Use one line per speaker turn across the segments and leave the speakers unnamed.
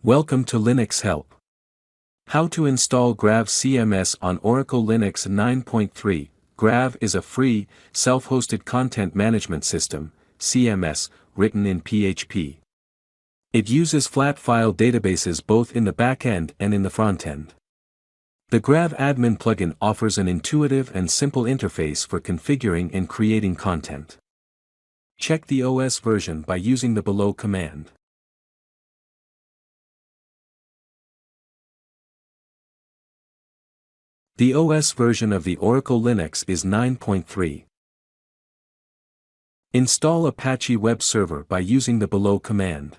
Welcome to Linux Help. How to install GRAV CMS on Oracle Linux 9.3. GRAV is a free, self-hosted content management system, CMS, written in PHP. It uses flat file databases both in the backend and in the frontend. The GRAV admin plugin offers an intuitive and simple interface for configuring and creating content. Check the OS version by using the below command. The OS version of the Oracle Linux is 9.3. Install Apache Web Server by using the below command.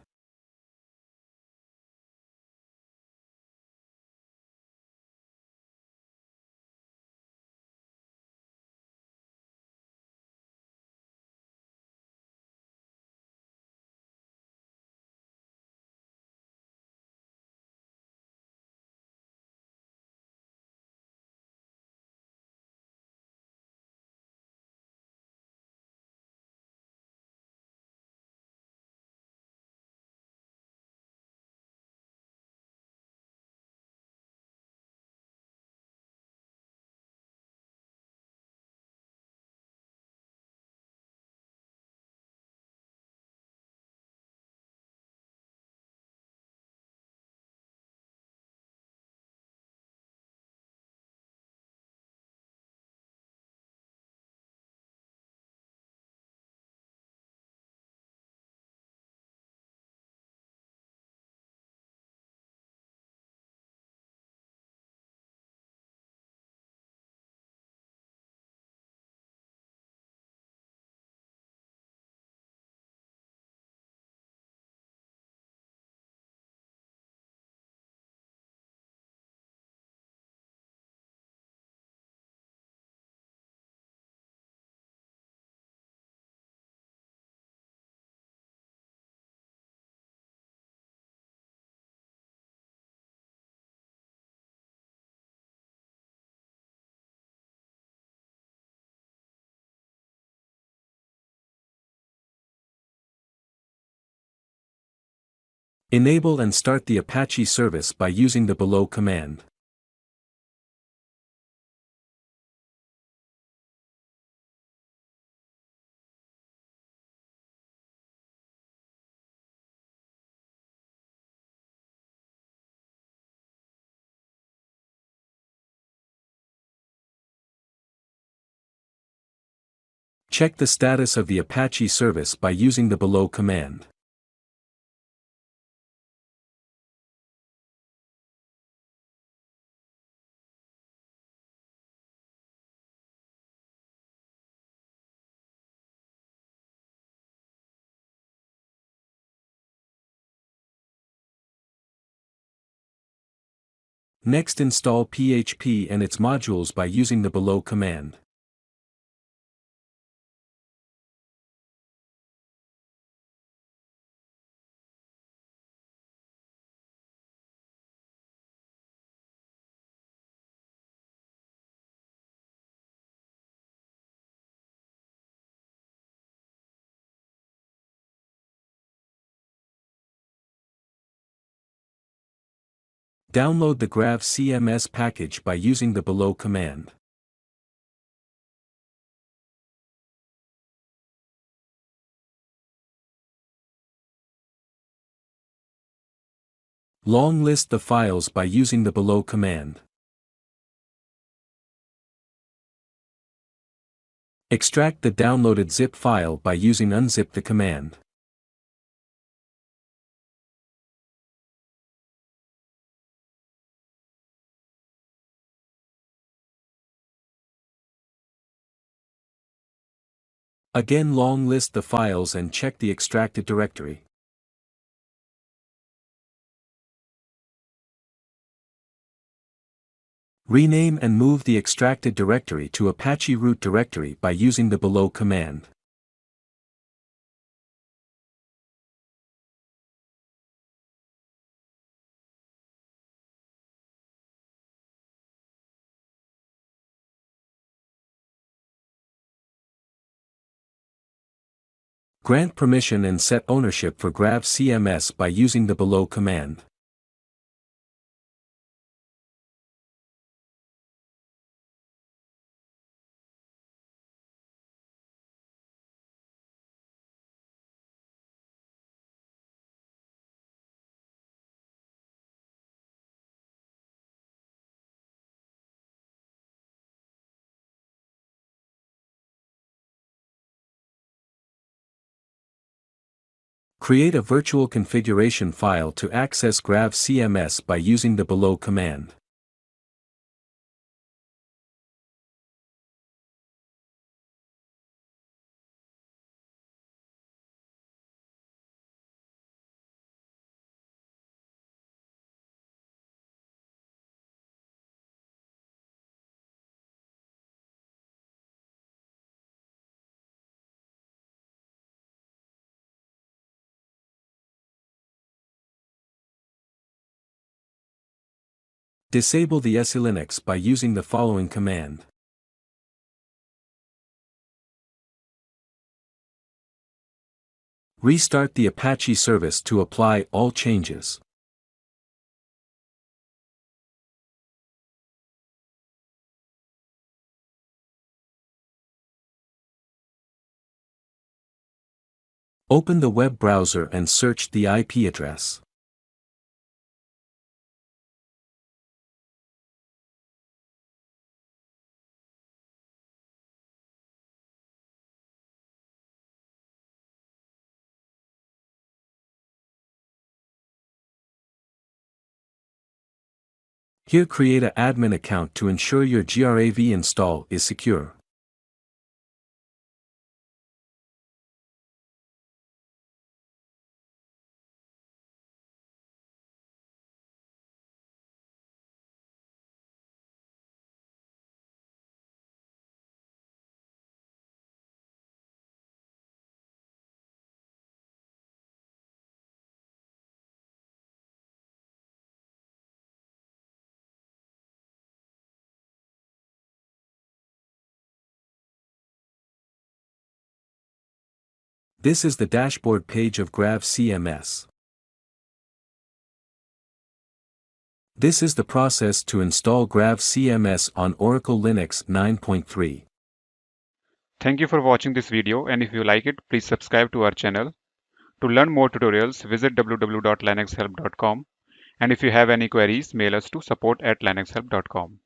Enable and start the Apache service by using the below command. Check the status of the Apache service by using the below command. Next, install PHP and its modules by using the below command. Download the GRAV CMS package by using the below command. Long list the files by using the below command. Extract the downloaded zip file by using unzip the command. Again, long list the files and check the extracted directory. Rename and move the extracted directory to Apache root directory by using the below command. Grant permission and set ownership for GRAV CMS by using the below command. Create a virtual configuration file to access GRAV CMS by using the below command. Disable the SE-Linux by using the following command. Restart the Apache service to apply all changes. Open the web browser and search the IP address. Here create an admin account to ensure your GRAV install is secure. This is the dashboard page of GRAV CMS. This is the process to install GRAV CMS on Oracle Linux 9.3.
Thank you for watching this video, and if you like it, please subscribe to our channel. To learn more tutorials, visit www.linuxhelp.com, and if you have any queries, mail us to support@linuxhelp.com.